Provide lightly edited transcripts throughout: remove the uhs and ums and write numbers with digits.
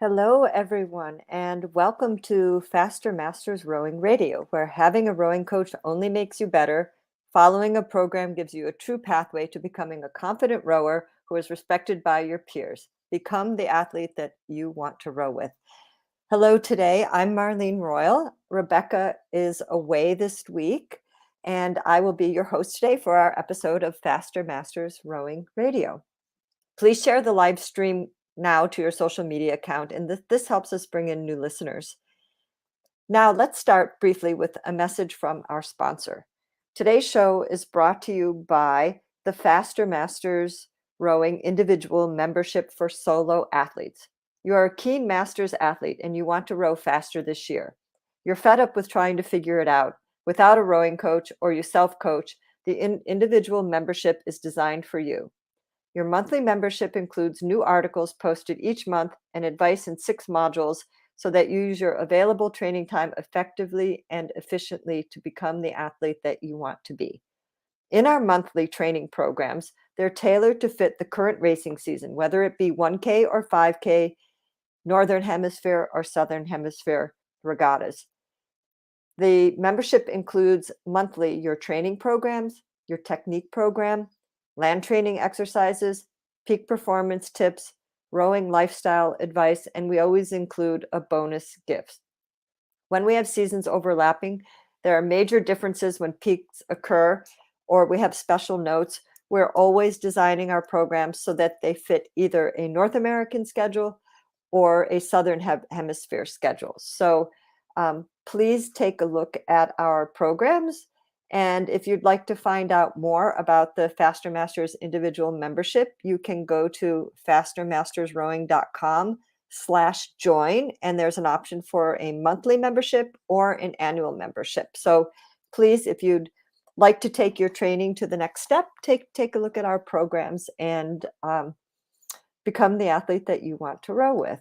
Hello, everyone, and welcome to Faster Masters Rowing Radio, where having a rowing coach only makes you better. Following a program gives you a true pathway to becoming a confident rower who is respected by your peers. Become the athlete that you want to row with. Hello, today I'm Marlene Royle. Rebecca is away this week, and I will be your host today for our episode of Faster Masters Rowing Radio. Please share the live stream now to your social media account, and this helps us bring in new listeners. Now, let's start briefly with a message from our sponsor. Today's show is brought to you by the Faster Masters Rowing Individual Membership for Solo Athletes. You are a keen Masters athlete and you want to row faster this year. You're fed up with trying to figure it out. Without a rowing coach or you self-coach, the individual membership is designed for you. Your monthly membership includes new articles posted each month and advice in 6 modules so that you use your available training time effectively and efficiently to become the athlete that you want to be. In our monthly training programs, they're tailored to fit the current racing season, whether it be 1K or 5K, Northern Hemisphere or Southern Hemisphere regattas. The membership includes monthly your training programs, your technique program, land training exercises, peak performance tips, rowing lifestyle advice, and we always include a bonus gift. When we have seasons overlapping, there are major differences when peaks occur, or we have special notes. We're always designing our programs so that they fit either a North American schedule or a Southern Hemisphere schedule. So please take a look at our programs. And if you'd like to find out more about the Faster Masters individual membership, you can go to fastermastersrowing.com/join. And there's an option for a monthly membership or an annual membership. So please, if you'd like to take your training to the next step, take a look at our programs and become the athlete that you want to row with.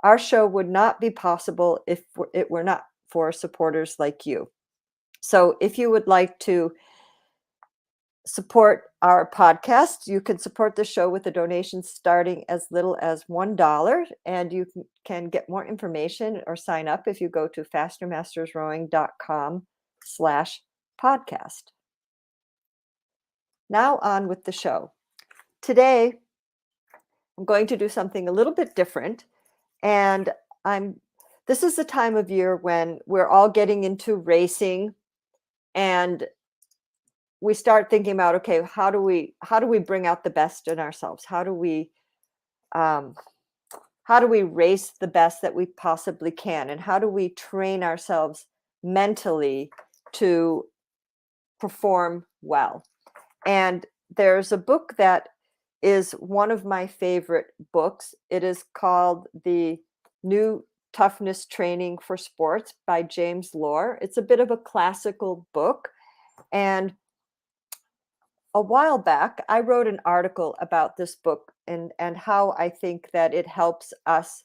Our show would not be possible if it were not for supporters like you. So if you would like to support our podcast, you can support the show with a donation starting as little as $1, and you can get more information or sign up if you go to fastermastersrowing.com/podcast. Now on with the show. Today, I'm going to do something a little bit different, and this is the time of year when we're all getting into racing and we start thinking about, okay, how do we bring out the best in ourselves? How do we race the best that we possibly can? And how do we train ourselves mentally to perform well? And there's a book that is one of my favorite books. It is called The New Toughness Training for Sports by James Loehr. It's a bit of a classical book. And a while back, I wrote an article about this book and how I think that it helps us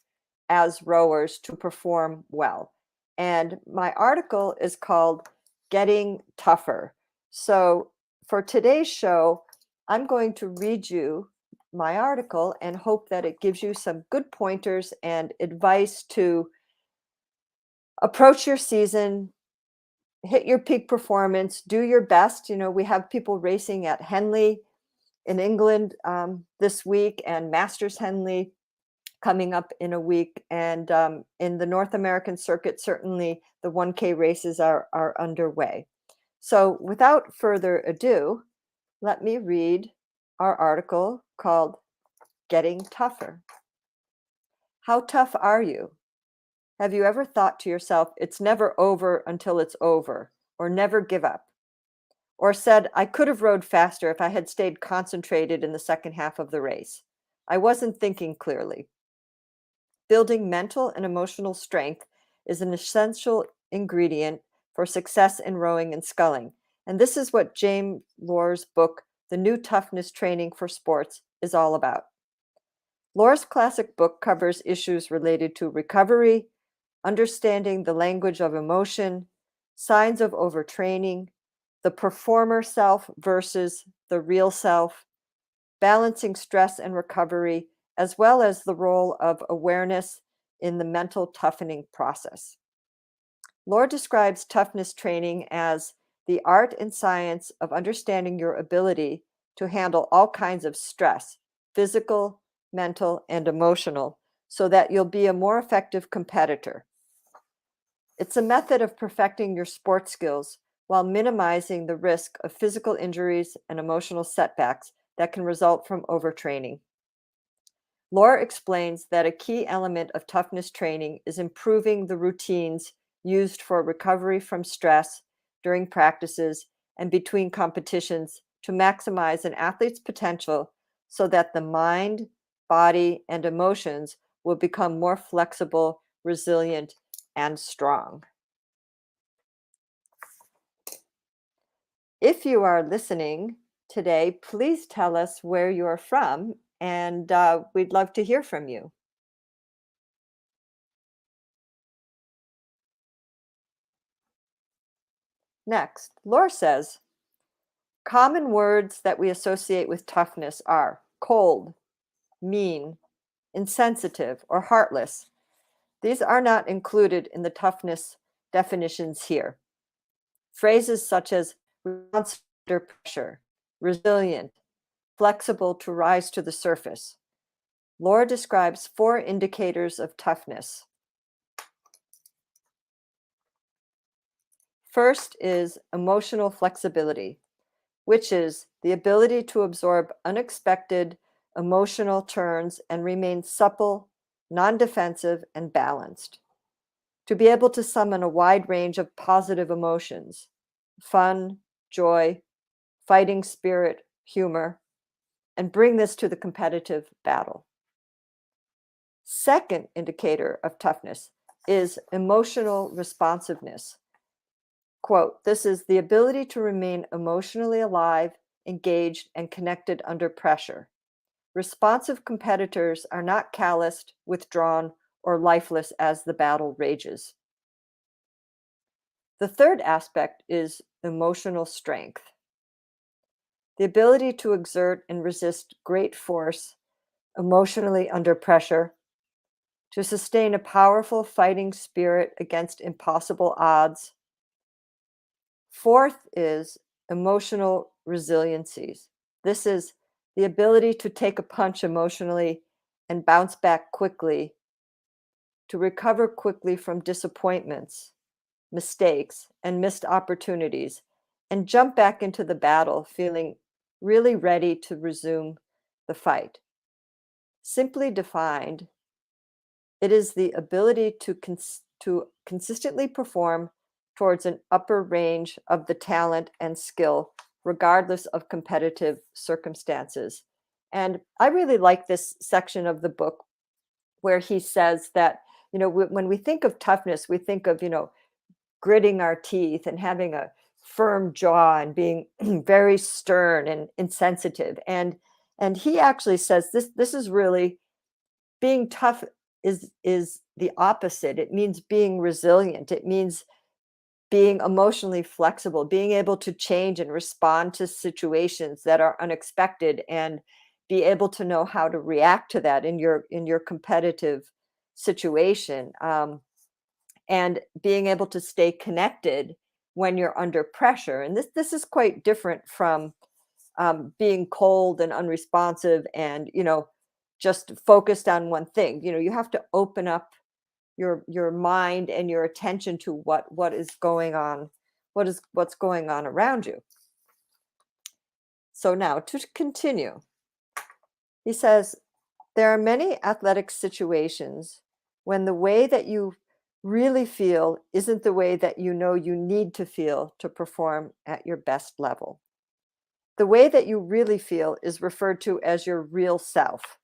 as rowers to perform well. And my article is called Getting Tougher. So for today's show, I'm going to read you my article and hope that it gives you some good pointers and advice to approach your season, hit your peak performance, do your best. You know, we have people racing at Henley in England this week and Masters Henley coming up in a week. And in the North American circuit, certainly the 1K races are underway. So without further ado, let me read our article called Getting Tougher. How tough are you? Have you ever thought to yourself, it's never over until it's over, or never give up? Or said, I could have rowed faster if I had stayed concentrated in the second half of the race. I wasn't thinking clearly. Building mental and emotional strength is an essential ingredient for success in rowing and sculling. And this is what James Loehr's book, The New Toughness Training for Sports, is all about. Loehr's classic book covers issues related to recovery, understanding the language of emotion, signs of overtraining, the performer self versus the real self, balancing stress and recovery, as well as the role of awareness in the mental toughening process. Loehr describes toughness training as the art and science of understanding your ability to handle all kinds of stress, physical, mental, and emotional, so that you'll be a more effective competitor. It's a method of perfecting your sports skills while minimizing the risk of physical injuries and emotional setbacks that can result from overtraining. Loehr explains that a key element of toughness training is improving the routines used for recovery from stress during practices and between competitions to maximize an athlete's potential so that the mind, body, and emotions will become more flexible, resilient, and strong. If you are listening today, please tell us where you're from, and we'd love to hear from you. Next, Loehr says, common words that we associate with toughness are cold, mean, insensitive, or heartless. These are not included in the toughness definitions here. Phrases such as responsive under pressure, resilient, flexible to rise to the surface. Loehr describes 4 indicators of toughness. First is emotional flexibility, which is the ability to absorb unexpected emotional turns and remain supple, non-defensive, and balanced. To be able to summon a wide range of positive emotions, fun, joy, fighting spirit, humor, and bring this to the competitive battle. Second indicator of toughness is emotional responsiveness. Quote, this is the ability to remain emotionally alive, engaged, and connected under pressure. Responsive competitors are not calloused, withdrawn, or lifeless as the battle rages. The third aspect is emotional strength. The ability to exert and resist great force emotionally under pressure, to sustain a powerful fighting spirit against impossible odds. Fourth is emotional resiliencies. This is the ability to take a punch emotionally and bounce back quickly, to recover quickly from disappointments, mistakes, and missed opportunities, and jump back into the battle feeling really ready to resume the fight. Simply defined, it is the ability to consistently perform towards an upper range of the talent and skill, regardless of competitive circumstances. And I really like this section of the book where he says that, when we think of toughness, we think of, gritting our teeth and having a firm jaw and being very stern and insensitive. And he actually says this is really being tough is the opposite. It means being resilient. It means being emotionally flexible, being able to change and respond to situations that are unexpected and be able to know how to react to that in your competitive situation, and being able to stay connected when you're under pressure. And this is quite different from being cold and unresponsive and just focused on one thing. You have to open up your mind and your attention to what is going on, what's going on around you. So now to continue, he says there are many athletic situations when the way that you really feel isn't the way that you know you need to feel to perform at your best level. The way that you really feel is referred to as your real self,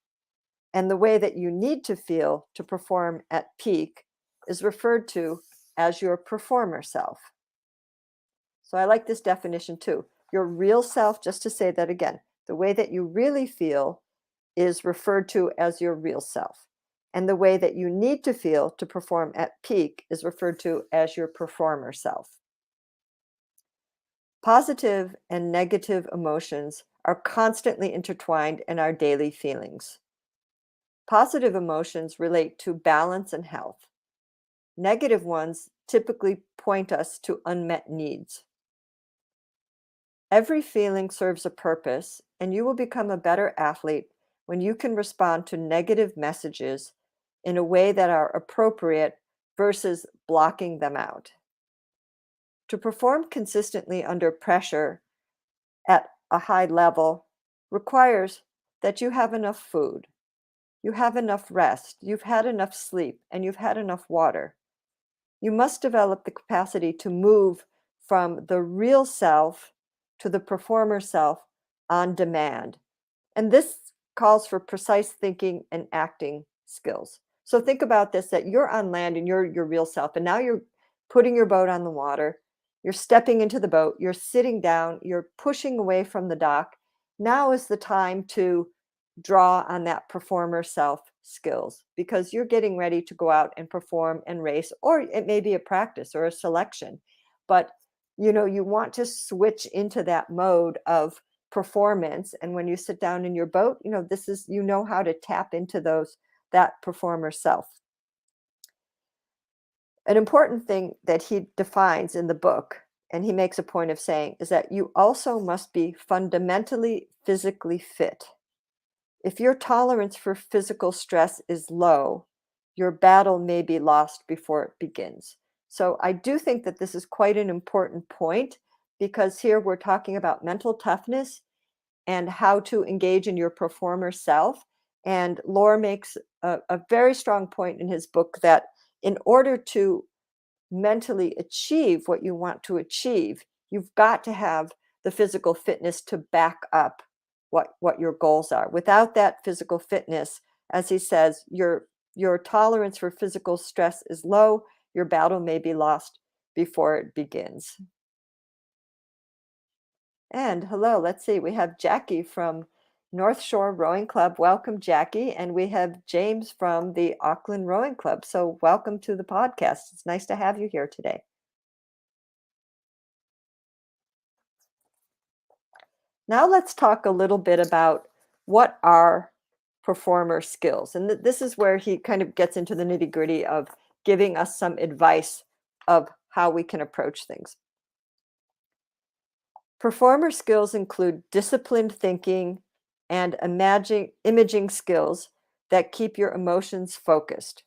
and the way that you need to feel to perform at peak is referred to as your performer self. So I like this definition too. Your real self, just to say that again, the way that you really feel is referred to as your real self. And the way that you need to feel to perform at peak is referred to as your performer self. Positive and negative emotions are constantly intertwined in our daily feelings. Positive emotions relate to balance and health. Negative ones typically point us to unmet needs. Every feeling serves a purpose, and you will become a better athlete when you can respond to negative messages in a way that are appropriate versus blocking them out. To perform consistently under pressure at a high level requires that you have enough food, you have enough rest, you've had enough sleep, and you've had enough water. You must develop the capacity to move from the real self to the performer self on demand. And this calls for precise thinking and acting skills. So think about this, that you're on land and you're your real self, and now you're putting your boat on the water. You're stepping into the boat, you're sitting down, you're pushing away from the dock. Now is the time to draw on that performer self skills because you're getting ready to go out and perform and race, or it may be a practice or a selection. But you want to switch into that mode of performance. And when you sit down in your boat, this is, how to tap into that performer self. An important thing that he defines in the book, and he makes a point of saying, is that you also must be fundamentally physically fit. If your tolerance for physical stress is low, your battle may be lost before it begins. So I do think that this is quite an important point, because here we're talking about mental toughness and how to engage in your performer self. And Loehr makes a very strong point in his book that in order to mentally achieve what you want to achieve, you've got to have the physical fitness to back up what your goals are. Without that physical fitness, as he says, your tolerance for physical stress is low, your battle may be lost before it begins. And hello, let's see, we have Jackie from North Shore Rowing Club. Welcome, Jackie. And we have James from the Auckland Rowing Club. So welcome to the podcast. It's nice to have you here today. Now let's talk a little bit about what are performer skills. And this is where he kind of gets into the nitty-gritty of giving us some advice of how we can approach things. Performer skills include disciplined thinking and imaging skills that keep your emotions focused.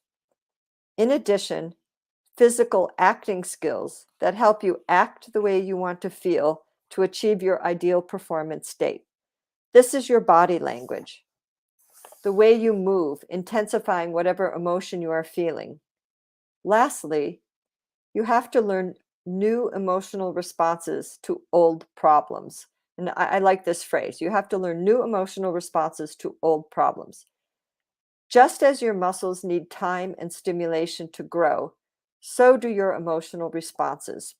In addition, physical acting skills that help you act the way you want to feel to achieve your ideal performance state. This is your body language, the way you move, intensifying whatever emotion you are feeling. Lastly, you have to learn new emotional responses to old problems. And I like this phrase. You have to learn new emotional responses to old problems. Just as your muscles need time and stimulation to grow, so do your emotional responses.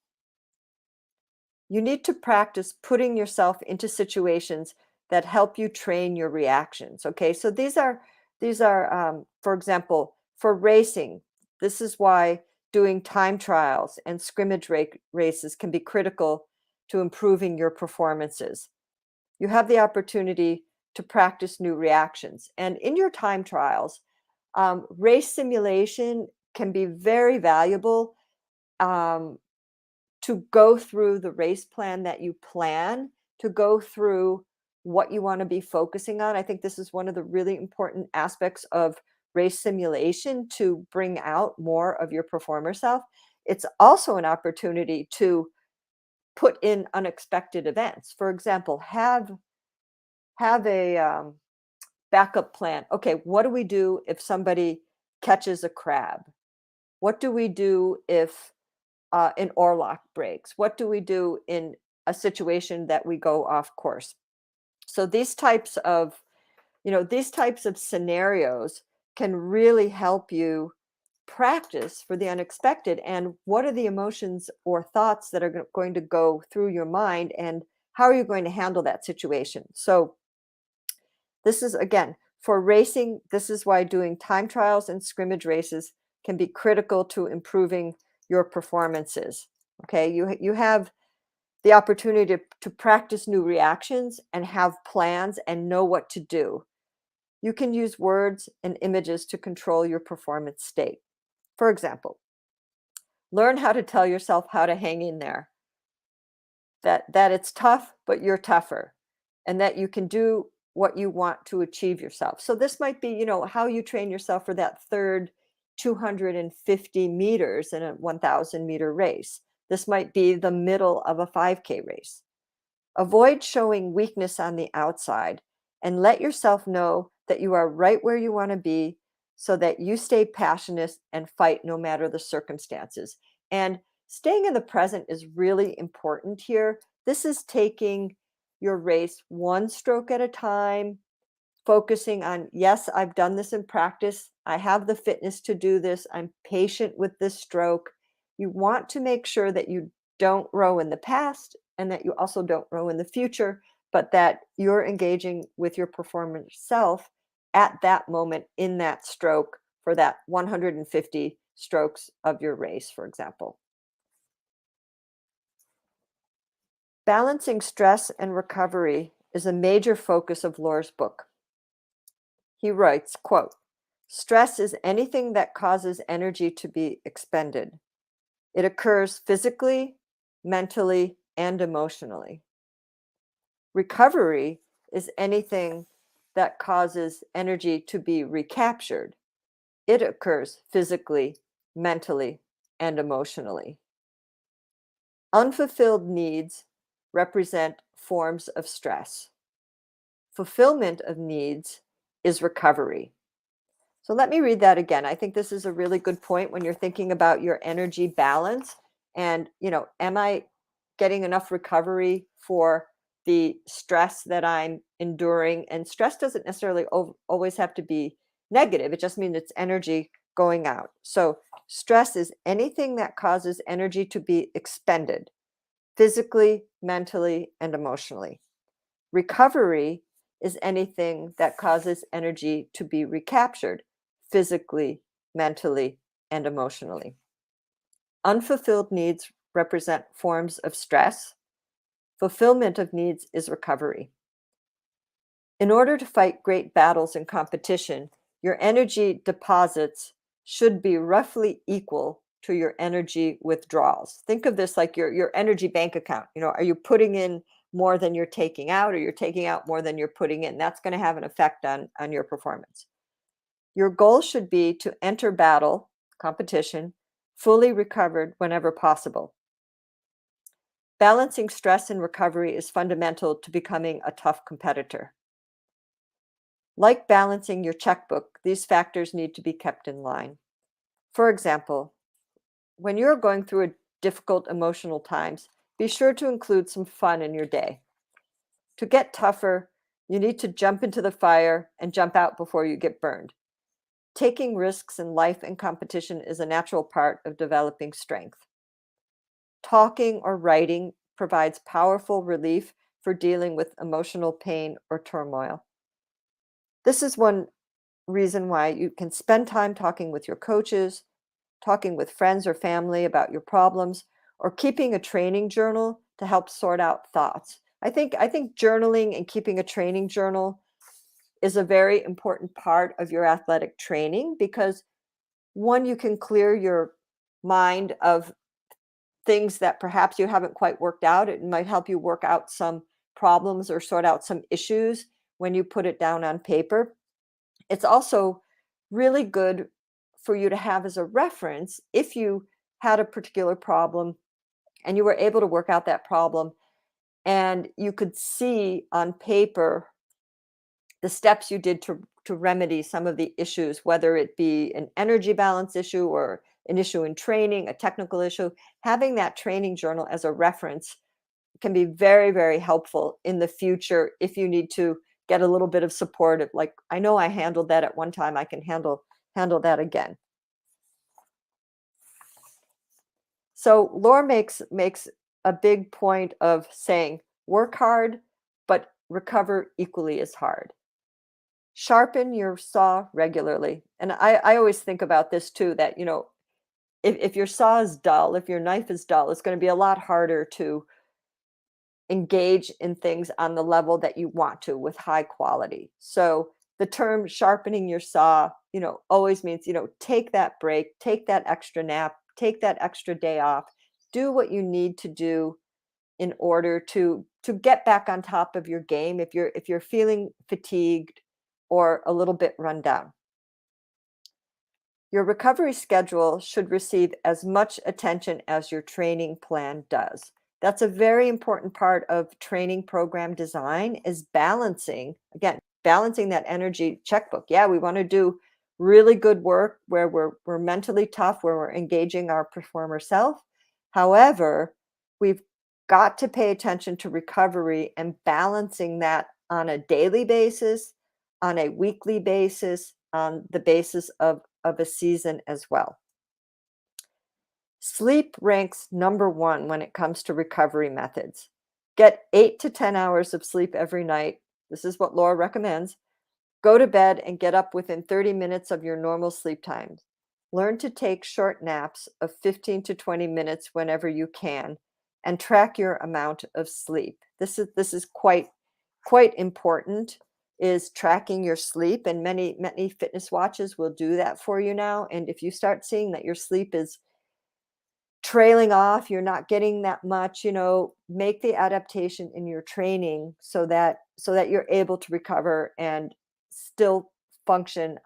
You need to practice putting yourself into situations that help you train your reactions. Okay, so these are, for example, for racing. This is why doing time trials and scrimmage races can be critical to improving your performances. You have the opportunity to practice new reactions. And in your time trials, race simulation can be very valuable to go through the race plan that you plan, to go through what you want to be focusing on. I think this is one of the really important aspects of race simulation to bring out more of your performer self. It's also an opportunity to put in unexpected events. For example, have a backup plan. Okay, what do we do if somebody catches a crab? What do we do if an oarlock breaks? What do we do in a situation that we go off course? So these types of scenarios can really help you practice for the unexpected. And what are the emotions or thoughts that are going to go through your mind, and how are you going to handle that situation? So this is, again, for racing, this is why doing time trials and scrimmage races can be critical to improving your performances. Okay, you have the opportunity to practice new reactions and have plans and know what to do. You can use words and images to control your performance state. For example, learn how to tell yourself how to hang in there, that it's tough, but you're tougher, and that you can do what you want to achieve yourself. So this might be, how you train yourself for that third 250 meters in a 1,000-meter race. This might be the middle of a 5K race. Avoid showing weakness on the outside and let yourself know that you are right where you want to be so that you stay passionate and fight no matter the circumstances. And staying in the present is really important here. This is taking your race one stroke at a time, focusing on, yes, I've done this in practice. I have the fitness to do this. I'm patient with this stroke. You want to make sure that you don't row in the past and that you also don't row in the future, but that you're engaging with your performance self at that moment in that stroke for that 150 strokes of your race, for example. Balancing stress and recovery is a major focus of Loehr's book. He writes, quote, "Stress is anything that causes energy to be expended. It occurs physically, mentally, and emotionally. Recovery is anything that causes energy to be recaptured. It occurs physically, mentally, and emotionally. Unfulfilled needs represent forms of stress. Fulfillment of needs is recovery." So let me read that again. I think this is a really good point when you're thinking about your energy balance and, am I getting enough recovery for the stress that I'm enduring? And stress doesn't necessarily always have to be negative. It just means it's energy going out. So stress is anything that causes energy to be expended physically, mentally, and emotionally. Recovery is anything that causes energy to be recaptured physically, mentally, and emotionally. Unfulfilled needs represent forms of stress. Fulfillment of needs is recovery. In order to fight great battles in competition, your energy deposits should be roughly equal to your energy withdrawals. Think of this like your energy bank account. Are you putting in more than you're taking out, or you're taking out more than you're putting in? That's going to have an effect on your performance. Your goal should be to enter battle, competition, fully recovered whenever possible. Balancing stress and recovery is fundamental to becoming a tough competitor. Like balancing your checkbook, these factors need to be kept in line. For example, when you're going through difficult emotional times, be sure to include some fun in your day. To get tougher, you need to jump into the fire and jump out before you get burned. Taking risks in life and competition is a natural part of developing strength. Talking or writing provides powerful relief for dealing with emotional pain or turmoil. This is one reason why you can spend time talking with your coaches, talking with friends or family about your problems, or keeping a training journal to help sort out thoughts. I think journaling and keeping a training journal is a very important part of your athletic training because, one, you can clear your mind of things that perhaps you haven't quite worked out. It might help you work out some problems or sort out some issues when you put it down on paper. It's also really good for you to have as a reference if you had a particular problem and you were able to work out that problem and you could see on paper the steps you did to remedy some of the issues, whether it be an energy balance issue or an issue in training, a technical issue. Having that training journal as a reference can be very, very helpful in the future if you need to get a little bit of support. Like, I know I handled that at one time, I can handle that again. So Loehr makes a big point of saying, work hard, but recover equally as hard. Sharpen your saw regularly. And I always think about this too, that, if your saw is dull, if your knife is dull, it's going to be a lot harder to engage in things on the level that you want to with high quality. So the term sharpening your saw, always means, take that break, take that extra nap, take that extra day off, do what you need to do in order to get back on top of your game if you're feeling fatigued or a little bit run down. Your recovery schedule should receive as much attention as your training plan does. That's a very important part of training program design, is balancing, again, balancing that energy checkbook. Yeah, we want to do really good work where we're mentally tough, where we're engaging our performer self. However, we've got to pay attention to recovery and balancing that on a daily basis, on a weekly basis, on the basis of a season as well. Sleep ranks number one when it comes to recovery methods. Get 8 to 10 hours of sleep every night. This is what Laura recommends. Go to bed and get up within 30 minutes of your normal sleep times. Learn to take short naps of 15 to 20 minutes whenever you can, and track your amount of sleep. This is quite important, is tracking your sleep, and many fitness watches will do that for you now. And if you start seeing that your sleep is trailing off, you're not getting that much, make the adaptation in your training so that you're able to recover and still function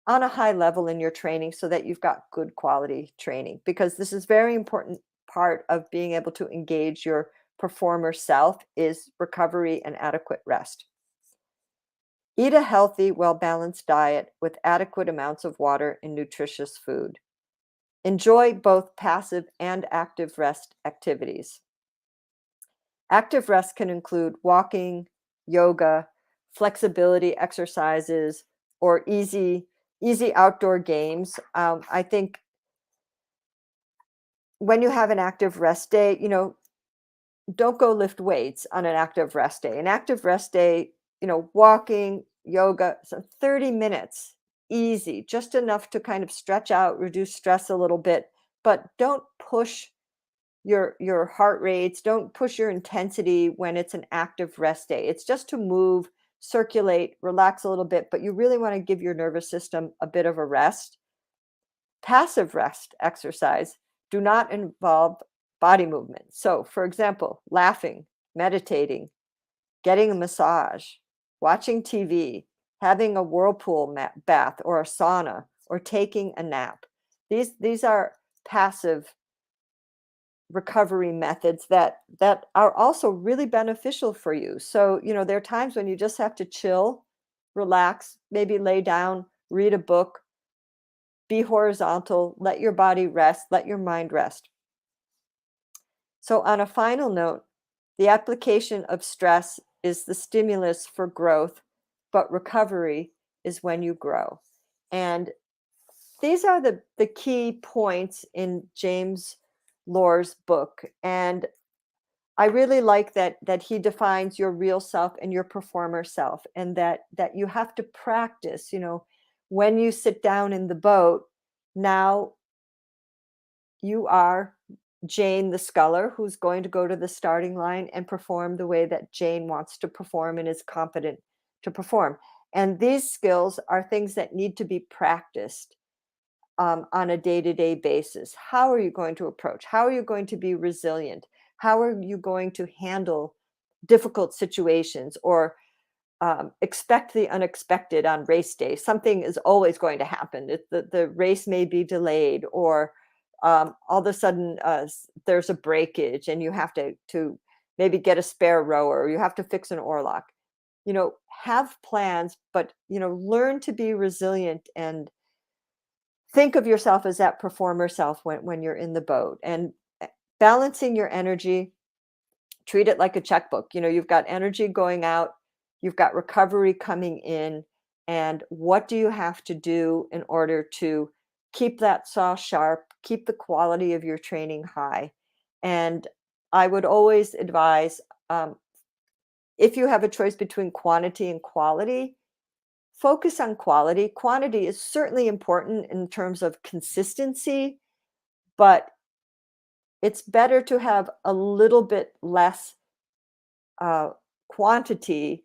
on a high level in your training, so that you've got good quality training, because this is very important part of being able to engage your performer self, is recovery and adequate rest. Eat a healthy, well-balanced diet with adequate amounts of water and nutritious food. Enjoy both passive and active rest activities. Active rest can include walking, yoga, flexibility exercises, or easy outdoor games. I think when you have an active rest day, don't go lift weights on an active rest day. An active rest day, walking, yoga, so 30 minutes, easy, just enough to kind of stretch out, reduce stress a little bit, but don't push your heart rates, don't push your intensity when it's an active rest day. It's just to move, circulate, relax a little bit, but you really want to give your nervous system a bit of a rest. Passive rest exercise do not involve body movement. So, for example, laughing, meditating, getting a massage, watching TV, having a whirlpool bath or a sauna, or taking a nap. These are passive recovery methods that are also really beneficial for you. So, there are times when you just have to chill, relax, maybe lay down, read a book, be horizontal, let your body rest, let your mind rest. So, on a final note, the application of stress is the stimulus for growth, but recovery is when you grow. And these are the key points in James Loehr's book. And I really like that he defines your real self and your performer self, and that you have to practice, when you sit down in the boat. Now you are Jane the sculler, who's going to go to the starting line and perform the way that Jane wants to perform and is competent to perform. And these skills are things that need to be practiced on a day-to-day basis. How are you going to approach? How are you going to be resilient? How are you going to handle difficult situations, or expect the unexpected on race day? Something is always going to happen. The race may be delayed, or all of a sudden there's a breakage and you have to maybe get a spare rower, or you have to fix an oarlock. Have plans, but learn to be resilient and think of yourself as that performer self when you're in the boat, and balancing your energy. Treat it like a checkbook. You've got energy going out, you've got recovery coming in, and what do you have to do in order to keep that saw sharp, keep the quality of your training high? And I would always advise, if you have a choice between quantity and quality, focus on quality. Quantity is certainly important in terms of consistency, but it's better to have a little bit less quantity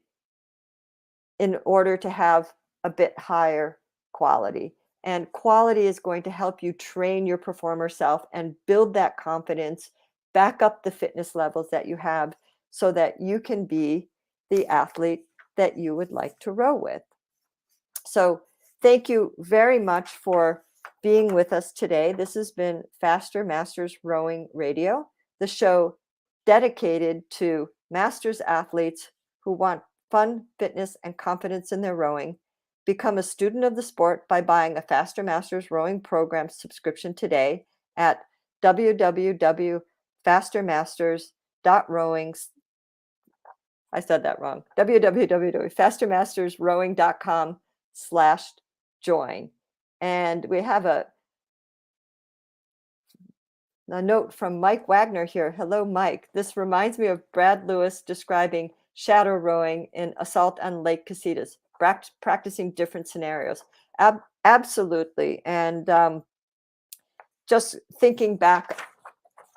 in order to have a bit higher quality. And quality is going to help you train your performer self and build that confidence, back up the fitness levels that you have so that you can be the athlete that you would like to row with. So thank you very much for being with us today. This has been Faster Masters Rowing Radio, the show dedicated to masters athletes who want fun, fitness, and confidence in their rowing. Become a student of the sport by buying a Faster Masters Rowing Program subscription today at www.fastermasters.rowing. I said that wrong. www.fastermastersrowing.com/join. And we have a note from Mike Wagner here. Hello, Mike. This reminds me of Brad Lewis describing shadow rowing in Assault on Lake Casitas, practicing different scenarios. Absolutely. And just thinking back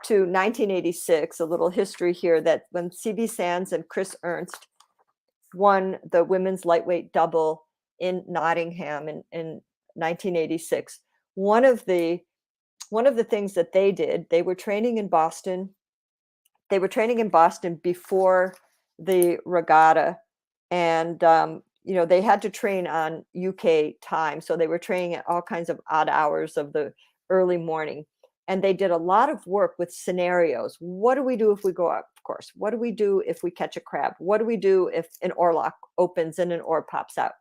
to 1986, a little history here, that when C.B. Sands and Christ Ernst won the women's lightweight double in Nottingham in 1986, one of the things that they did, they were training in Boston. They were training in Boston before the regatta, and they had to train on UK time, so they were training at all kinds of odd hours of the early morning. And they did a lot of work with scenarios. What do we do if we go up course? What do we do if we catch a crab? What do we do if an oarlock opens and an oar pops out?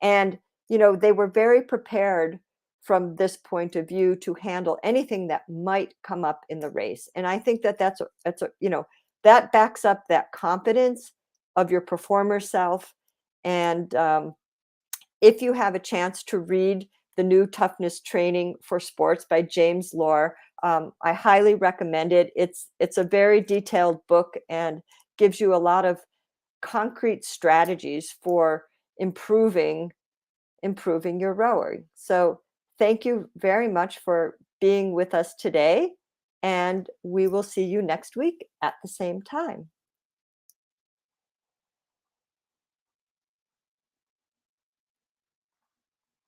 And they were very prepared from this point of view to handle anything that might come up in the race. And I think that that backs up that confidence of your performer self. And if you have a chance to read the new Toughness Training for Sports by James Loehr, I highly recommend it. It's a very detailed book and gives you a lot of concrete strategies for improving your rowing. So thank you very much for being with us today, and we will see you next week at the same time.